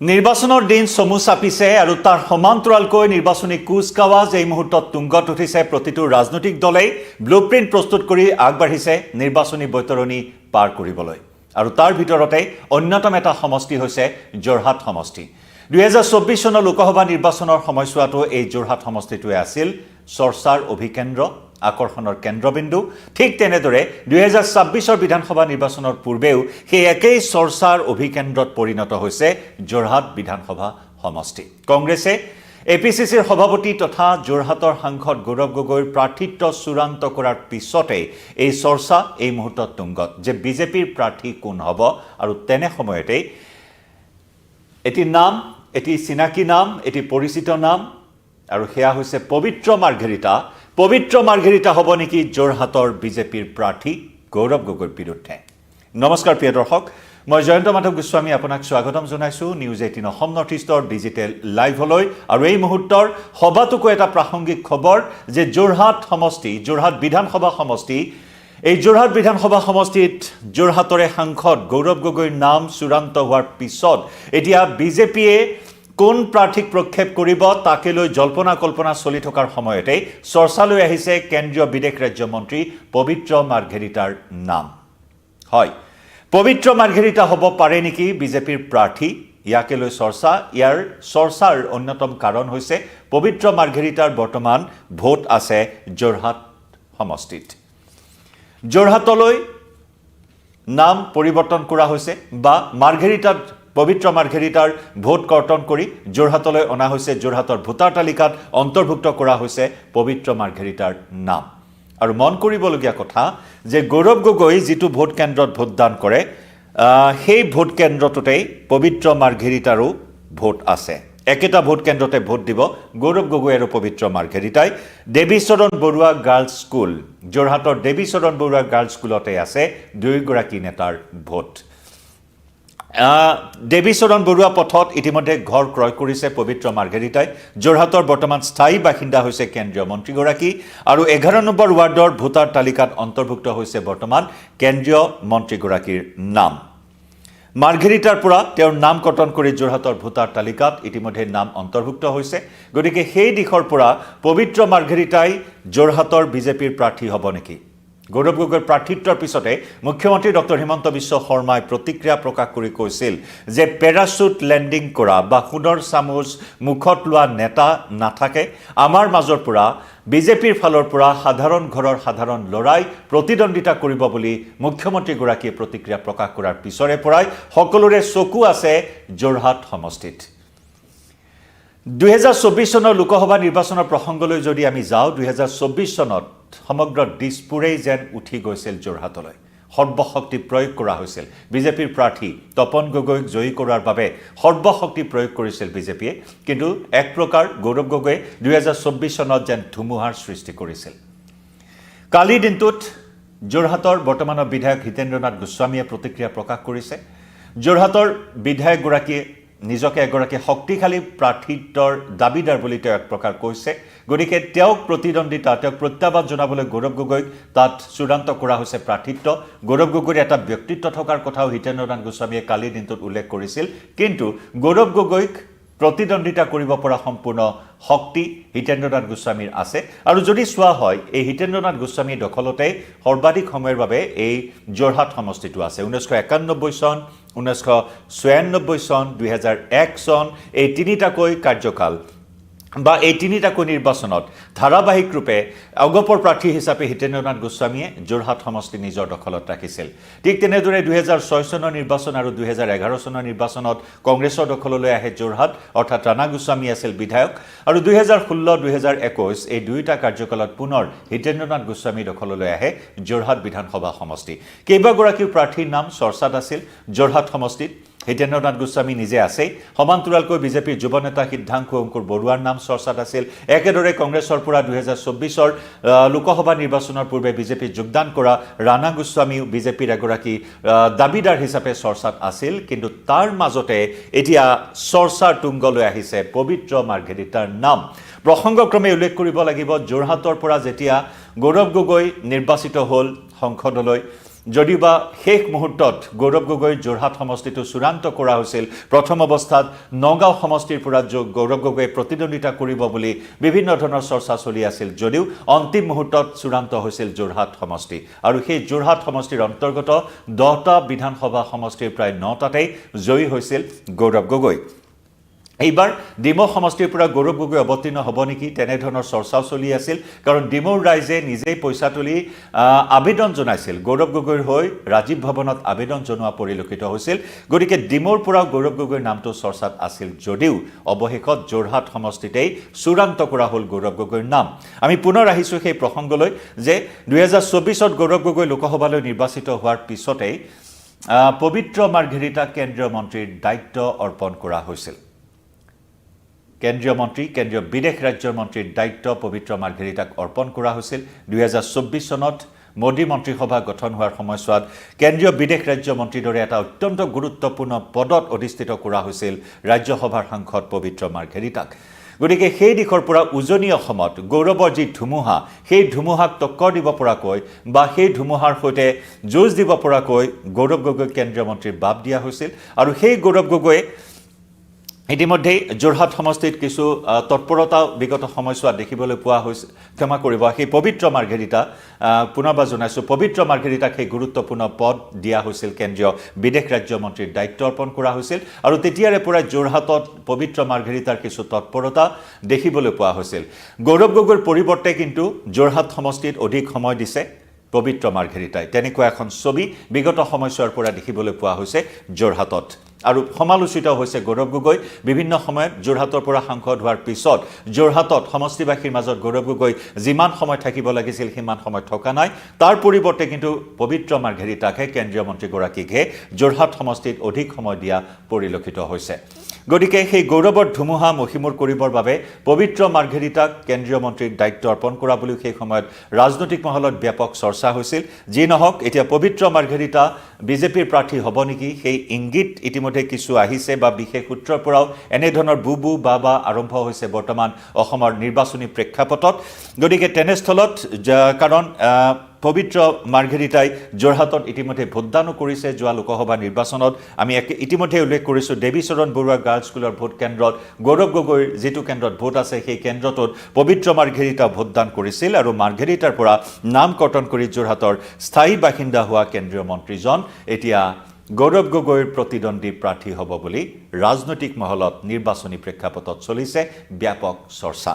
নিৰ্বাচনৰ দিন চমু চাপিছে আৰু তাৰ সমান্তৰালকৈ নিৰ্বাচনী কুচকাৱাজ এই মুহূৰ্তত তুংগত উঠিছে প্ৰতিটো ৰাজনৈতিক দলেই ব্লুপ্ৰিণ্ট প্ৰস্তুত কৰি আগবাঢ়িছে নিৰ্বাচনী বৈতৰণি পাৰ কৰিবলৈ আৰু তাৰ ভিতৰতে অন্যতম এটা সমষ্টি হৈছে যোৰহাট সমষ্টি 2024 চনৰ লোকসভা নিৰ্বাচনৰ সময়ছোৱাটো এই যোৰহাট সমষ্টিটোৱে আছিল চৰ্চাৰ অভিকেন্দ্ৰ আকৰ্ষণৰ কেন্দ্ৰবিন্দু ঠিক তেনেদৰে 2026 বিধানসভা নিৰ্বাচনৰ পূৰ্বেও সেই একেই চৰ্চাৰ অভিকেন্দ্ৰত পৰিণত হৈছে যোৰহাট বিধানসভা সমষ্টি কংগ্ৰেছে এপিচিচিৰ সভাপতি তথা যোৰহাটৰ সাংসদ গৌৰৱ গগৈৰ প্ৰাৰ্থিত্ব চূড়ান্ত কৰাৰ পিছতে এই চৰ্চা এই মুহূৰ্তত তুংগত যে বিজেপিৰ প্ৰাৰ্থী কোন হ'ব আৰু তেনে সময়তে এটি নাম এটি চিনাকি নাম এটি পৰিচিত নাম আৰু হেয়া হৈছে পবিত্ৰ মাৰ্ঘেৰিটা হ'ব নেকি যোৰহাটৰ বিজেপিৰ প্ৰাৰ্থী গৌৰৱ গগৈৰ বিৰুদ্ধে নমস্কাৰ প্ৰিয় দৰ্শক মই জয়ন্ত মাধৱ গোস্বামী আপোনাক স্বাগতম জনাইছো নিউজ 18 অসম নৰ্থ ইষ্টৰ ডিজিটেল লাইভলৈ আৰু এই মুহূৰ্তৰ সবাতোকৈ এটা প্ৰাসংগিক খবৰ যে যোৰহাট বিধানসভা সমষ্টি এই যোৰহাট বিধানসভা সমষ্টিত যোৰহাটৰে সাংসদ গৌৰৱ গগৈৰ নাম চূড়ান্ত হোৱাৰ পিছত এতিয়া বিজেপিয়ে কোন প্ৰাৰ্থীক প্ৰক্ষেপ কৰিব তাকে লৈ জল্পনা কল্পনা চলি থকাৰ সময়তে চৰ্চালৈ আহিছে কেন্দ্ৰীয় বিদেশ ৰাজ্য মন্ত্ৰী পবিত্ৰ মাৰ্ঘেৰিটাৰ নাম হয় পবিত্ৰ মাৰ্ঘেৰিটা হ'ব পাৰে নেকি বিজেপিৰ প্ৰাৰ্থী ইয়াকে লৈ ইয়াৰ চৰ্চাৰ অন্যতম কাৰণ হৈছে পবিত্ৰ মাৰ্ঘেৰিটাৰ বৰ্তমান ভোট আছে যোৰহাট সমষ্টিত যোৰহাটলৈ নাম পৰিৱৰ্তন কৰা হৈছে বা পবিত্ৰ মাৰ্ঘেৰিটাৰ ভোট কৰ্তন কৰি যোৰহাটলৈ অনা হৈছে যোৰহাটৰ ভোটাৰ তালিকাত অন্তৰ্ভুক্ত কৰা হৈছে পবিত্ৰ মাৰ্ঘেৰিটাৰ নাম আৰু মন কৰিবলগীয়া কথা যে গৌৰৱ গগৈ যিটো ভোট কেন্দ্ৰত ভোটদান কৰে সেই ভোট কেন্দ্ৰটোতেই পবিত্ৰ মাৰ্ঘেৰিটাৰো ভোট আছে একেটা ভোট কেন্দ্ৰতে ভোট দিব গৌৰৱ গগৈ আৰু পবিত্ৰ মাৰ্ঘেৰিটাই দেৱীচৰণ বৰুৱা গাৰ্লছ স্কুল যোৰহাটৰ দেৱীচৰণ বৰুৱা গাৰ্লছ স্কুলতে আছে দুয়োগৰাকী নেতাৰ ভোট দেৱীচৰণ বৰুৱা পথত ইতিমধ্যে ঘৰ ক্ৰয় কৰিছে পবিত্ৰ মাৰ্ঘেৰিটাই যোৰহাটৰ বৰ্তমান স্থায়ী বাসিন্দা হৈছে কেন্দ্ৰীয় মন্ত্ৰীগৰাকী আৰু 11 নম্বৰ ৱাৰ্ডৰ ভোটাৰ তালিকাত অন্তৰ্ভুক্ত হৈছে বৰ্তমান কেন্দ্ৰীয় মন্ত্ৰীগৰাকীৰ নাম মাৰ্ঘেৰিটাৰ পৰা তেওঁৰ নাম কৰ্তন কৰি যোৰহাটৰ ভোটাৰ তালিকাত ইতিমধ্যে নাম অন্তৰ্ভুক্ত হৈছে গতিকে সেই দিশৰ পৰা পবিত্ৰ মাৰ্ঘেৰিটাই যোৰহাটৰ বিজেপিৰ প্ৰাৰ্থী হ'ব নেকি গৌৰৱ গগৈৰ প্ৰাৰ্থিত্বৰ পিছতে মুখ্যমন্ত্ৰী ডক্টৰ হিমন্ত বিশ্ব শৰ্মাই প্ৰতিক্ৰিয়া প্ৰকাশ কৰি কৈছিল যে পেৰাচুট লেণ্ডিং কৰা বা সোণৰ চামুচ মুখত লোৱা নেতা নাথাকে আমাৰ মাজৰ পৰা বিজেপিৰ ফালৰ পৰা সাধাৰণ ঘৰৰ সাধাৰণ লৰাই প্ৰতিদ্বন্দ্বিতা কৰিব বুলি মুখ্যমন্ত্ৰীগৰাকীয়ে প্ৰতিক্ৰিয়া প্ৰকাশ কৰাৰ পিছৰে পৰাই সকলোৰে চকু আছে যোৰহাট সমষ্টিত 2024 চনৰ লোকসভা নিৰ্বাচনৰ প্ৰসংগলৈ যদি আমি যাওঁ 2024 চনত সমগ্ৰ দিশপুৰেই যেন উঠি গৈছিল যোৰহাটলৈ সৰ্বশক্তি প্ৰয়োগ কৰা হৈছিল বিজেপিৰ প্ৰাৰ্থী তপন গগৈক জয়ী কৰাৰ বাবে সৰ্বশক্তি প্ৰয়োগ কৰিছিল বিজেপিয়ে কিন্তু এক প্ৰকাৰ গৌৰৱ গগৈয়ে 2024 চনত যেন ধুমুহাৰ সৃষ্টি কৰিছিল কালি দিনটোত যোৰহাটৰ বৰ্তমানৰ বিধায়ক হিতেন্দ্ৰনাথ গোস্বামীয়ে প্ৰতিক্ৰিয়া প্ৰকাশ কৰিছে যোৰহাটৰ বিধায়কগৰাকীয়ে নিজকে এগৰাকী শক্তিশালী প্ৰাৰ্থিত্বৰ দাবীদাৰ বুলি তেওঁ এক প্ৰকাৰ কৈছে গতিকে তেওঁক প্ৰত্যাহ্বান জনাবলৈ গৌৰৱ গগৈক তাত চূড়ান্ত কৰা হৈছে প্ৰাৰ্থিত্ব গৌৰৱ গগৈৰ এটা ব্যক্তিত্ব থকাৰ কথাও হিতেন্দ্ৰনাথ গোস্বামীয়ে কালি দিনটোত উল্লেখ কৰিছিল কিন্তু গৌৰৱ গগৈক প্ৰতিদ্বন্দ্বিতা কৰিব পৰা সম্পূৰ্ণ শক্তি হিতেন্দ্ৰনাথ গোস্বামীৰ আছে আৰু যদি চোৱা হয় এই হিতেন্দ্ৰনাথ গোস্বামীৰ দখলতে সৰ্বাধিক সময়ৰ বাবে এই যোৰহাট সমষ্টিটো আছে 1991 চন 1996 চন 2001 চন এই তিনিটাকৈ কাৰ্যকাল বা এই তিনিটাকৈ নিৰ্বাচনত ধাৰাবাহিক ৰূপে অগপৰ প্ৰাৰ্থী হিচাপে হিতেন্দ্ৰনাথ গোস্বামীয়ে যোৰহাট সমষ্টি নিজৰ দখলত ৰাখিছিল ঠিক তেনেদৰে 2006 চনৰ নিৰ্বাচন আৰু 2011 চনৰ নিৰ্বাচনত কংগ্ৰেছৰ দখললৈ আহে যোৰহাট অৰ্থাৎ ৰাণা গোস্বামী আছিল বিধায়ক আৰু 2016-2021 এই দুইটা কাৰ্যকালত পুনৰ হিতেন্দ্ৰনাথ গোস্বামী দখললৈ আহে যোৰহাট বিধানসভা সমষ্টি কেইবাগৰাকীও প্ৰাৰ্থীৰ নাম চৰ্চাত আছিল যোৰহাট সমষ্টিত হিতেন্দ্ৰনাথ গোস্বামী নিজে আছে সমান্তৰালকৈ বিজেপিৰ যুৱ নেতা সিদ্ধাংশু অংকুৰ বৰুৱাৰ নাম চৰ্চাত আছিল একেদৰে কংগ্ৰেছৰ পৰা 2024 লোকসভা নিৰ্বাচনৰ পূৰ্বে বিজেপি যোগদান কৰা ৰাণা গোস্বামীও বিজেপিৰ এগৰাকী দাবীদাৰ হিচাপে চৰ্চাত আছিল কিন্তু তাৰ মাজতে এতিয়া চৰ্চাৰ তুংগলৈ আহিছে পবিত্ৰ মাৰ্ঘেৰিটাৰ নাম প্ৰসংগক্ৰমে উল্লেখ কৰিব লাগিব যোৰহাটৰ পৰা যেতিয়া গৌৰৱ গগৈ নিৰ্বাচিত হ'ল সংসদলৈ যদিওবা শেষ মুহূৰ্তত গৌৰৱ গগৈৰ যোৰহাট সমষ্টিটো চূড়ান্ত কৰা হৈছিল প্ৰথম অৱস্থাত নগাঁও সমষ্টিৰ পৰা গৌৰৱ গগৈয়ে প্ৰতিদ্বন্দ্বিতা কৰিব বুলি বিভিন্ন ধৰণৰ চৰ্চা চলি আছিল যদিও অন্তিম মুহূৰ্তত চূড়ান্ত হৈছিল যোৰহাট সমষ্টি আৰু সেই যোৰহাট সমষ্টিৰ অন্তৰ্গত 10টা বিধানসভা সমষ্টিৰ প্ৰায় 9টাতেই জয়ী হৈছিল গৌৰৱ গগৈ এইবাৰ ডিমৌ সমষ্টিৰ পৰা গৌৰৱ গগৈ অৱতীৰ্ণ হ'ব নেকি তেনেধৰণৰ চৰ্চাও চলি আছিল কাৰণ ডিমৌৰ ৰাইজে নিজেই পইচা তুলি আবেদন জনাইছিল গৌৰৱ গগৈৰ হৈ ৰাজীৱ ভৱনত আবেদন জনোৱা পৰিলক্ষিত হৈছিল গতিকে ডিমৌৰ পৰা গৌৰৱ গগৈৰ নামটো চৰ্চাত আছিল যদিও অৱশেষত যোৰহাট সমষ্টিতেই চূড়ান্ত কৰা হ'ল গৌৰৱ গগৈৰ নাম আমি পুনৰ আহিছোঁ সেই প্ৰসংগলৈ যে 2024ত গৌৰৱ গগৈ লোকসভালৈ নিৰ্বাচিত হোৱাৰ পিছতেই পবিত্ৰ মাৰ্ঘেৰিটাক কেন্দ্ৰীয় মন্ত্ৰীৰ দায়িত্ব অৰ্পণ কৰা হৈছিল কেন্দ্ৰীয় মন্ত্ৰী কেন্দ্ৰীয় বিদেশ ৰাজ্যৰ মন্ত্ৰীৰ দায়িত্ব পবিত্ৰ মাৰ্ঘেৰিটাক অৰ্পণ কৰা হৈছিল 2024 চনত মোদী মন্ত্ৰীসভা গঠন হোৱাৰ সময়ছোৱাত কেন্দ্ৰীয় বিদেশ ৰাজ্য মন্ত্ৰীৰ দৰে এটা অত্যন্ত গুৰুত্বপূৰ্ণ পদত অধিষ্ঠিত কৰা হৈছিল ৰাজ্যসভাৰ সাংসদ পবিত্ৰ মাৰ্ঘেৰিটাক গতিকে সেই দিশৰ পৰা উজনি অসমত গৌৰৱৰ যি ধুমুহা সেই ধুমুহাক টক্কৰ দিব পৰাকৈ বা সেই ধুমুহাৰ সৈতে যুঁজ দিব পৰাকৈ গৌৰৱ গগৈ কেন্দ্ৰীয় মন্ত্ৰীৰ বাব দিয়া হৈছিল আৰু সেই গৌৰৱ গগৈয়ে ইতিমধ্যে যোৰহাট সমষ্টিত কিছু তৎপৰতা বিগত সময়ছোৱাত দেখিবলৈ পোৱা হৈছে ক্ষমা কৰিব সেই পবিত্ৰ মাৰ্ঘেৰিটা পুনৰবাৰ জনাইছোঁ পবিত্ৰ মাৰ্ঘেৰিটাক সেই গুৰুত্বপূৰ্ণ পদ দিয়া হৈছিল কেন্দ্ৰীয় বিদেশ ৰাজ্য মন্ত্ৰীৰ দায়িত্ব অৰ্পণ কৰা হৈছিল আৰু তেতিয়াৰে পৰা যোৰহাটত পবিত্ৰ মাৰ্ঘেৰিটাৰ কিছু তৎপৰতা দেখিবলৈ পোৱা হৈছিল গৌৰৱ গগৈৰ পৰিৱৰ্তে কিন্তু যোৰহাট সমষ্টিত অধিক সময় দিছে পবিত্ৰ মাৰ্ঘেৰিটাই তেনেকুৱা এখন ছবি বিগত সময়ছোৱাৰ পৰা দেখিবলৈ পোৱা হৈছে যোৰহাটত আৰু সমালোচিত হৈছে গৌৰৱ গগৈ বিভিন্ন সময়ত যোৰহাটৰ পৰা সাংসদ হোৱাৰ পিছত যোৰহাটত সমষ্টিবাসীৰ মাজত গৌৰৱ গগৈ যিমান সময় থাকিব লাগিছিল সিমান সময় থকা নাই তাৰ পৰিৱৰ্তে কিন্তু পবিত্ৰ মাৰ্ঘেৰিটাকহে কেন্দ্ৰীয় মন্ত্ৰীগৰাকীকহে যোৰহাট সমষ্টিত অধিক সময় দিয়া পৰিলক্ষিত হৈছে গতিকে সেই গৌৰৱৰ ধুমুহা মহিমূৰ কৰিবৰ বাবে পবিত্ৰ মাৰ্ঘেৰিটাক কেন্দ্ৰীয় মন্ত্ৰীৰ দায়িত্ব অৰ্পণ কৰা বুলিও সেই সময়ত ৰাজনৈতিক মহলত ব্যাপক চৰ্চা হৈছিল যি নহওক এতিয়া পবিত্ৰ মাৰ্ঘেৰিটা বিজেপিৰ প্ৰাৰ্থী হ'ব নেকি সেই ইংগিত ইতিমধ্যে কিছু আহিছে বা বিশেষ সূত্ৰৰ পৰাও এনেধৰণৰ বুবু বাবা আৰম্ভ হৈছে বৰ্তমান অসমৰ নিৰ্বাচনী প্ৰেক্ষাপটত গতিকে তেনেস্থলত কাৰণ পবিত্ৰ মাৰ্ঘেৰিটাই যোৰহাটত ইতিমধ্যে ভোটদানো কৰিছে যোৱা লোকসভা নিৰ্বাচনত আমি ইতিমধ্যে উল্লেখ কৰিছোঁ দেৱীচৰণ বৰুৱা গাৰ্লছ স্কুলৰ ভোট কেন্দ্ৰত গৌৰৱ গগৈৰ যিটো কেন্দ্ৰত ভোট আছে সেই কেন্দ্ৰটোত পবিত্ৰ মাৰ্ঘেৰিটা ভোটদান কৰিছিল আৰু মাৰ্ঘেৰিটাৰ পৰা নাম কৰ্তন কৰি যোৰহাটৰ স্থায়ী বাসিন্দা হোৱা কেন্দ্ৰীয় মন্ত্ৰীজন এতিয়া গৌৰৱ গগৈৰ প্ৰতিদ্বন্দ্বী প্ৰাৰ্থী হ'ব বুলি ৰাজনৈতিক মহলত নিৰ্বাচনী প্ৰেক্ষাপটত চলিছে ব্যাপক চৰ্চা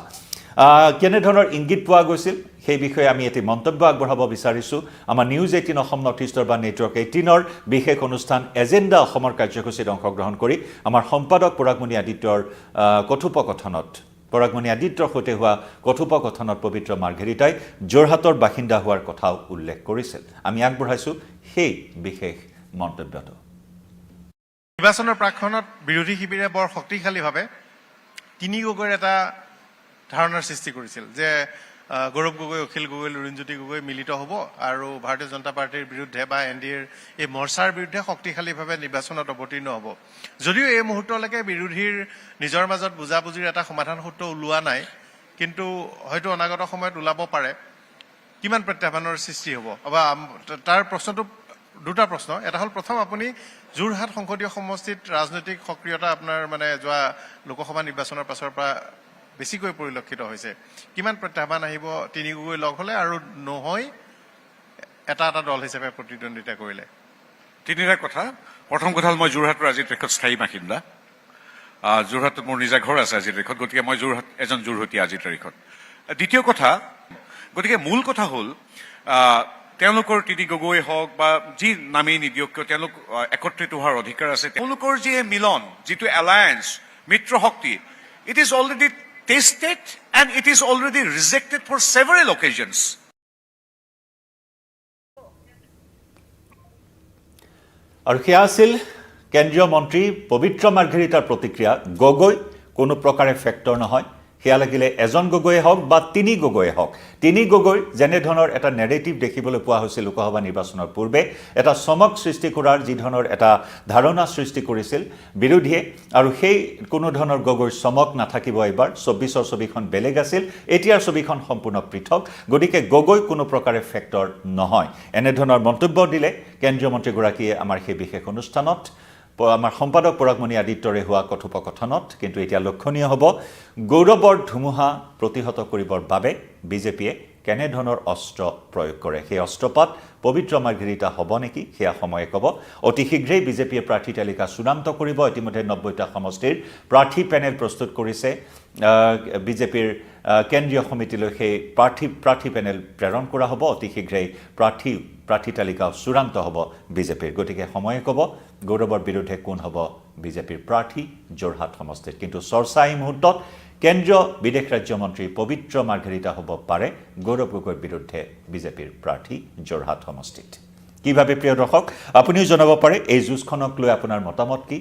কেনেধৰণৰ ইংগিত পোৱা গৈছিল সেই বিষয়ে আমি এটি মন্তব্য আগবঢ়াব বিচাৰিছোঁ আমাৰ নিউজ 18 অসম নৰ্থ ইষ্টৰ বা নেটৱৰ্ক 18ৰ বিশেষ অনুষ্ঠান এজেণ্ডা অসমৰ কাৰ্যসূচীত অংশগ্ৰহণ কৰি আমাৰ সম্পাদক পৰাগমণি আদিত্যৰ কথোপকথনত পৰাগমণি আদিত্যৰ সৈতে হোৱা কথোপকথনত পবিত্ৰ মাৰ্ঘেৰিটাই যোৰহাটৰ বাসিন্দা হোৱাৰ কথাও উল্লেখ কৰিছিল আমি আগবঢ়াইছোঁ সেই বিশেষ মন্তব্যটো নিৰ্বাচনৰ প্ৰাক্ষণত বিৰোধী শিবিৰে বৰ শক্তিশালীভাৱে তিনি গগৈৰ এটা ধাৰণাৰ সৃষ্টি কৰিছিল যে গৌৰৱ গগৈ অখিল গগৈ লুৰিণজ্যোতি গগৈ মিলিত হ'ব আৰু ভাৰতীয় জনতা পাৰ্টিৰ বিৰুদ্ধে বা এনডিএৰ এই মৰ্চাৰ বিৰুদ্ধে শক্তিশালীভাৱে নিৰ্বাচনত অৱতীৰ্ণ হ'ব যদিও এই মুহূৰ্তলৈকে বিৰোধীৰ নিজৰ মাজত বুজাবুজিৰ এটা সমাধান সূত্ৰ ওলোৱা নাই কিন্তু হয়তো অনাগত সময়ত ওলাব পাৰে কিমান প্ৰত্যাহ্বানৰ সৃষ্টি হ'ব বা তাৰ প্ৰশ্নটো দুটা প্ৰশ্ন এটা হ'ল প্ৰথম আপুনি যোৰহাট সংসদীয় সমষ্টিত ৰাজনৈতিক সক্ৰিয়তা আপোনাৰ মানে যোৱা লোকসভা নিৰ্বাচনৰ পাছৰ পৰা বেছিকৈ পৰিলক্ষিত হৈছে কিমান প্ৰত্যাহ্বান আহিব তিনি গগৈ লগ হ'লে আৰু নহয় এটা এটা দল হিচাপে প্ৰতিদ্বন্দ্বিতা কৰিলে তিনিটা কথা প্ৰথম কথা হ'ল মই যোৰহাটৰ আজিৰ তাৰিখত স্থায়ী বাসিন্দা যোৰহাটত মোৰ নিজা ঘৰ আছে আজিৰ তাৰিখত গতিকে মই যোৰহাট এজন যোৰহাটীয়া আজিৰ তাৰিখত দ্বিতীয় কথা গতিকে মূল কথা হ'ল তেওঁলোকৰ তিনি গগৈ হওক বা যি নামেই নিদিয়ক কিয় তেওঁলোক একত্ৰিত হোৱাৰ অধিকাৰ আছে তেওঁলোকৰ যি মিলন যিটো এলায়েন্স মিত্ৰ শক্তি it is already tasted and it is already rejected for several occasions. আৰু সেয়া আছিল কেন্দ্ৰীয় মন্ত্ৰী পবিত্ৰ মাৰ্ঘেৰিটাৰ প্ৰতিক্ৰিয়া গগৈ কোনো প্ৰকাৰে ফেক্টৰ নহয় সেয়া লাগিলে এজন গগৈয়ে হওক বা তিনি গগৈয়ে হওক তিনি গগৈ যেনে ধৰণৰ এটা নেৰেটিভ দেখিবলৈ পোৱা হৈছিল লোকসভা নিৰ্বাচনৰ পূৰ্বে এটা চমক সৃষ্টি কৰাৰ যি ধৰণৰ এটা ধাৰণা সৃষ্টি কৰিছিল বিৰোধীয়ে আৰু সেই কোনো ধৰণৰ গগৈৰ চমক নাথাকিব এইবাৰ 24ৰ ছবিখন বেলেগ আছিল এতিয়াৰ ছবিখন সম্পূৰ্ণ পৃথক গতিকে গগৈ কোনো প্ৰকাৰে ফেক্টৰ নহয় এনে ধৰণৰ মন্তব্য দিলে কেন্দ্ৰীয় মন্ত্ৰীগৰাকীয়ে আমাৰ সেই বিশেষ অনুষ্ঠানত আমাৰ সম্পাদক পৰাগমণি আদিত্যৰে হোৱা কথোপকথনত কিন্তু এতিয়া লক্ষণীয় হ'ব গৌৰৱৰ ধুমুহা প্ৰতিহত কৰিবৰ বাবে বিজেপিয়ে কেনে ধৰণৰ অস্ত্ৰ প্ৰয়োগ কৰে সেই অস্ত্ৰপাত পবিত্ৰ মাৰ্ঘেৰিটা হ'ব নেকি সেয়া সময়ে ক'ব অতি শীঘ্ৰেই বিজেপিয়ে প্ৰাৰ্থী তালিকা চূড়ান্ত কৰিব ইতিমধ্যে 90টা সমষ্টিৰ প্ৰাৰ্থী পেনেল প্ৰস্তুত কৰিছে বিজেপিৰ কেন্দ্ৰীয় সমিতিলৈ সেই প্ৰাৰ্থী পেনেল প্ৰেৰণ কৰা হ'ব অতি শীঘ্ৰেই প্ৰাৰ্থী তালিকা চূড়ান্ত হ'ব বিজেপিৰ গতিকে সময়ে ক'ব গৌৰৱৰ বিৰুদ্ধে কোন হ'ব বিজেপিৰ প্ৰাৰ্থী যোৰহাট সমষ্টিত কিন্তু চৰ্চা এই মুহূৰ্তত কেন্দ্ৰীয় বিদেশ ৰাজ্যমন্ত্ৰী পবিত্ৰ মাৰ্ঘেৰিটা হ'ব পাৰে গৌৰৱ গগৈৰ বিৰুদ্ধে বিজেপিৰ প্ৰাৰ্থী যোৰহাট সমষ্টিত কিভাৱে প্ৰিয় দৰ্শক আপুনিও জনাব পাৰে এই যুঁজখনক লৈ আপোনাৰ মতামত কি